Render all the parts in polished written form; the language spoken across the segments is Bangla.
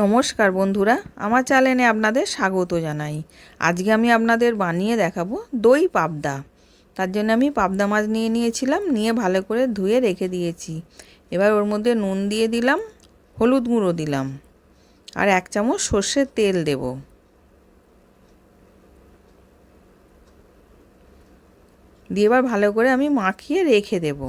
নমস্কার বন্ধুরা, আমার চ্যানেলে আপনাদের স্বাগত জানাই। আজকে আমি আপনাদের বানিয়ে দেখাবো দই পাবদা। তার জন্য আমি পাবদা মাছ নিয়ে নিয়েছিলাম, নিয়ে ভালো করে ধুয়ে রেখে দিয়েছি। এবার ওর মধ্যে নুন দিয়ে দিলাম, হলুদ গুঁড়ো দিলাম, আর 1 চামচ সর্ষের তেল দেব। দিয়ে এবার ভালো করে আমি মাখিয়ে রেখে দেবো।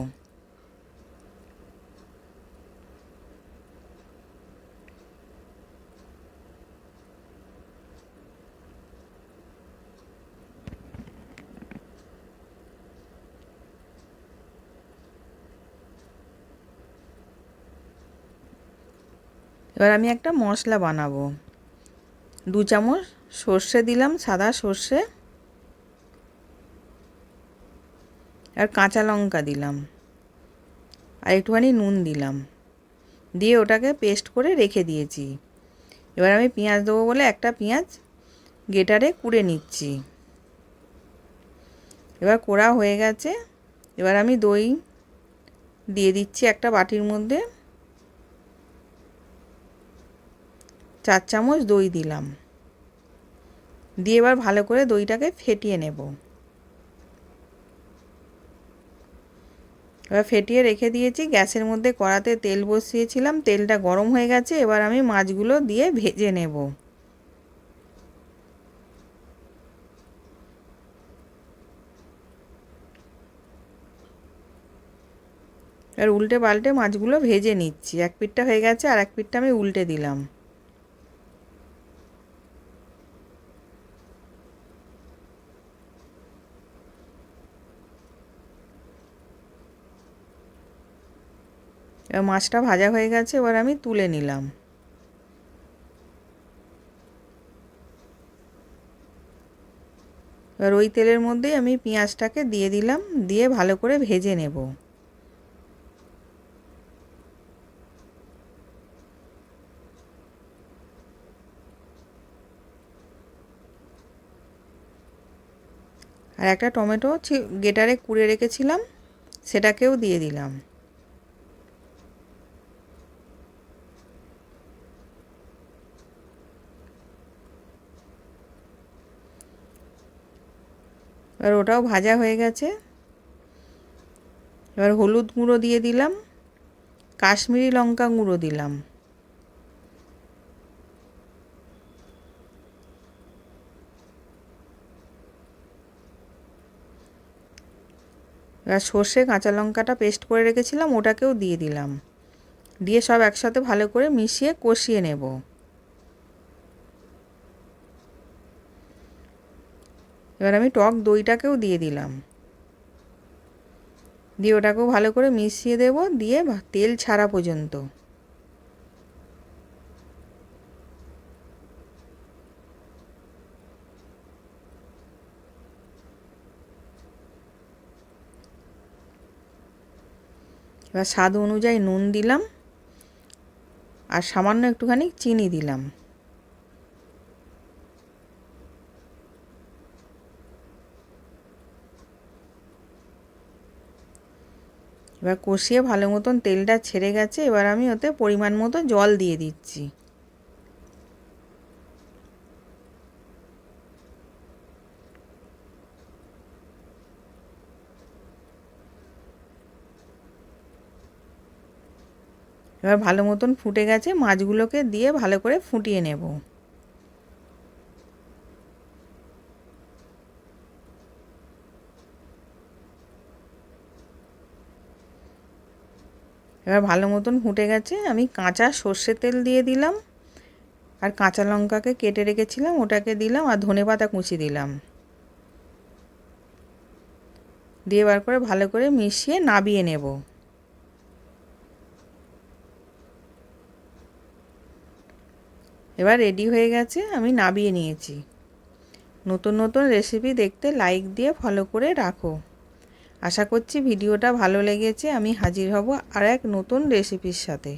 এবার আমি একটা মশলা বানাবো। 2 চামচ সর্ষে দিলাম, সাদা সর্ষে, আর কাঁচা লঙ্কা দিলাম, আর একটুখানি নুন দিলাম, দিয়ে ওটাকে পেস্ট করে রেখে দিয়েছি। এবার আমি পেঁয়াজ দেবো বলে একটা পেঁয়াজ গ্রেটারে কুড়ে নিচ্ছি। এবার কোড়া হয়ে গেছে। এবার আমি দই দিয়ে দিচ্ছি একটা বাটির মধ্যে। 4 চামচ দই দিলাম, দিয়ে এবার ভালো করে দইটাকে ফেটিয়ে নেব। এবার ফেটিয়ে রেখে দিয়েছি। গ্যাসের মধ্যে কড়াতে তেল বসিয়েছিলাম, তেলটা গরম হয়ে গেছে। এবার আমি মাছগুলো দিয়ে ভেজে নেব। এবার উল্টে পাল্টে মাছগুলো ভেজে নিচ্ছি। এক পিঠটা হয়ে গেছে, আর এক পিঠটা আমি উল্টে দিলাম। এবার মাছটা ভাজা হয়ে গেছে, এবার আমি তুলে নিলাম। এবার ওই তেলের মধ্যেই আমি পেঁয়াজটাকে দিয়ে দিলাম, দিয়ে ভালো করে ভেজে নেব। আর একটা টমেটো গ্রেটারে কুড়ে রেখেছিলাম, সেটাকেও দিয়ে দিলাম। এবার ওটাও ভাজা হয়ে গেছে। এবার হলুদ গুঁড়ো দিয়ে দিলাম, কাশ্মীরি লঙ্কা গুঁড়ো দিলাম, এবার সর্ষে কাঁচা লঙ্কাটা পেস্ট করে রেখেছিলাম, ওটাকেও দিয়ে দিলাম। দিয়ে সব একসাথে ভালো করে মিশিয়ে কষিয়ে নেব। এবার আমি টক দইটাকেও দিয়ে দিলাম, দিয়ে ওটাকেও ভালো করে মিশিয়ে দেব, দিয়ে তেল ছাড়া পর্যন্ত। এবার স্বাদ অনুযায়ী নুন দিলাম, আর সামান্য একটুখানি চিনি দিলাম। এবার কষিয়ে ভালো মতন তেলটা ছেড়ে গেছে। এবার আমি ওতে পরিমাণ মতো জল দিয়ে দিচ্ছি। এবার ভালো মতন ফুটে গেছে, মাছগুলোকে দিয়ে ভালো করে ফুটিয়ে নেব। এবার ভালো মতন ফুটে গেছে। আমি কাঁচা সর্ষের তেল দিয়ে দিলাম, আর কাঁচা লঙ্কাকে কেটে রেখেছিলাম ওটাকে দিলাম, আর ধনেপাতা কুচি দিলাম। দিয়ে বার করে ভালো করে মিশিয়ে নাবিয়ে নেব। এবার রেডি হয়ে গেছে, আমি নাবিয়ে নিয়েছি। নতুন নতুন রেসিপি দেখতে লাইক দিয়ে ফলো করে রাখো। আশা করছি ভিডিওটা ভালো লেগেছে। আমি হাজির হব আর এক নতুন রেসিপির সাথে।